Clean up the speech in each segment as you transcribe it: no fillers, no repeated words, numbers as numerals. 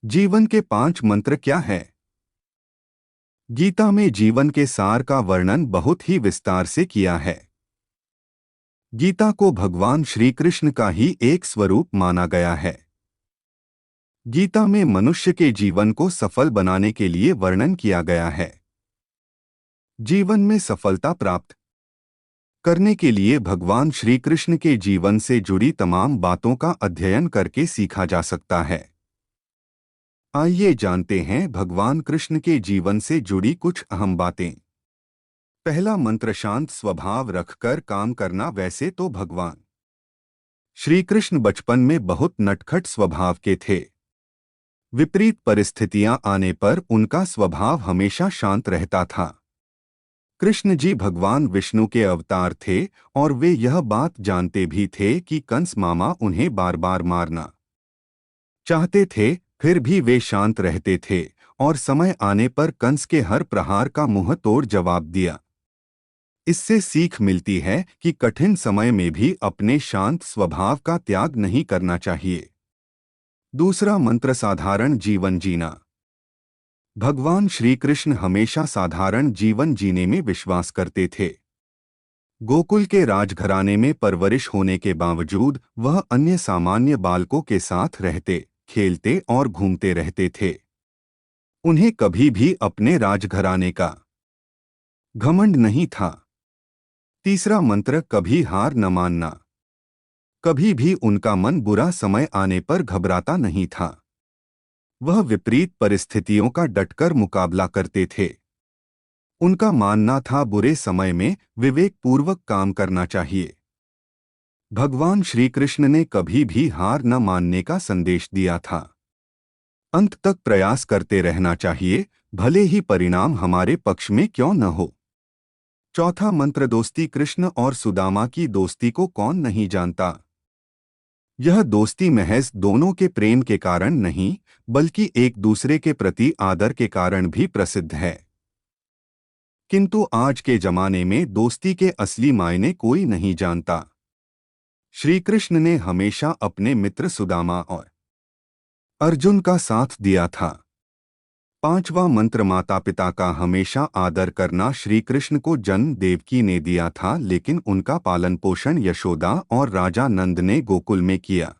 जीवन के 5 मंत्र क्या है? गीता में जीवन के सार का वर्णन बहुत ही विस्तार से किया है। गीता को भगवान श्री कृष्ण का ही एक स्वरूप माना गया है। गीता में मनुष्य के जीवन को सफल बनाने के लिए वर्णन किया गया है। जीवन में सफलता प्राप्त करने के लिए भगवान श्री कृष्ण के जीवन से जुड़ी तमाम बातों का अध्ययन करके सीखा जा सकता है। आइए जानते हैं भगवान कृष्ण के जीवन से जुड़ी कुछ अहम बातें। पहला मंत्र, शांत स्वभाव रखकर काम करना। वैसे तो भगवान श्री कृष्ण बचपन में बहुत नटखट स्वभाव के थे। विपरीत परिस्थितियां आने पर उनका स्वभाव हमेशा शांत रहता था। कृष्ण जी भगवान विष्णु के अवतार थे और वे यह बात जानते भी थे कि कंस मामा उन्हें बार बार मारना चाहते थे, फिर भी वे शांत रहते थे और समय आने पर कंस के हर प्रहार का मुंह तोड़ जवाब दिया। इससे सीख मिलती है कि कठिन समय में भी अपने शांत स्वभाव का त्याग नहीं करना चाहिए। दूसरा मंत्र, साधारण जीवन जीना। भगवान श्री कृष्ण हमेशा साधारण जीवन जीने में विश्वास करते थे। गोकुल के राजघराने में परवरिश होने के बावजूद वह अन्य सामान्य बालकों के साथ रहते, खेलते और घूमते रहते थे। उन्हें कभी भी अपने राजघराने का घमंड नहीं था। तीसरा मंत्र, कभी हार न मानना। कभी भी उनका मन बुरा समय आने पर घबराता नहीं था। वह विपरीत परिस्थितियों का डटकर मुकाबला करते थे। उनका मानना था बुरे समय में विवेकपूर्वक काम करना चाहिए। भगवान श्री कृष्ण ने कभी भी हार न मानने का संदेश दिया था। अंत तक प्रयास करते रहना चाहिए, भले ही परिणाम हमारे पक्ष में क्यों न हो। चौथा मंत्र, दोस्ती। कृष्ण और सुदामा की दोस्ती को कौन नहीं जानता। यह दोस्ती महज दोनों के प्रेम के कारण नहीं, बल्कि एक दूसरे के प्रति आदर के कारण भी प्रसिद्ध है। किंतु आज के जमाने में दोस्ती के असली मायने कोई नहीं जानता। श्री कृष्ण ने हमेशा अपने मित्र सुदामा और अर्जुन का साथ दिया था। पांचवा मंत्र, माता पिता का हमेशा आदर करना। श्री कृष्ण को जन्म देवकी ने दिया था, लेकिन उनका पालन पोषण यशोदा और राजा नंद ने गोकुल में किया।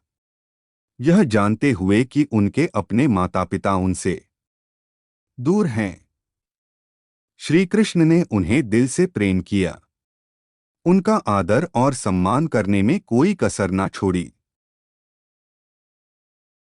यह जानते हुए कि उनके अपने माता पिता उनसे दूर हैं, श्री कृष्ण ने उन्हें दिल से प्रेम किया। उनका आदर और सम्मान करने में कोई कसर न छोड़ी।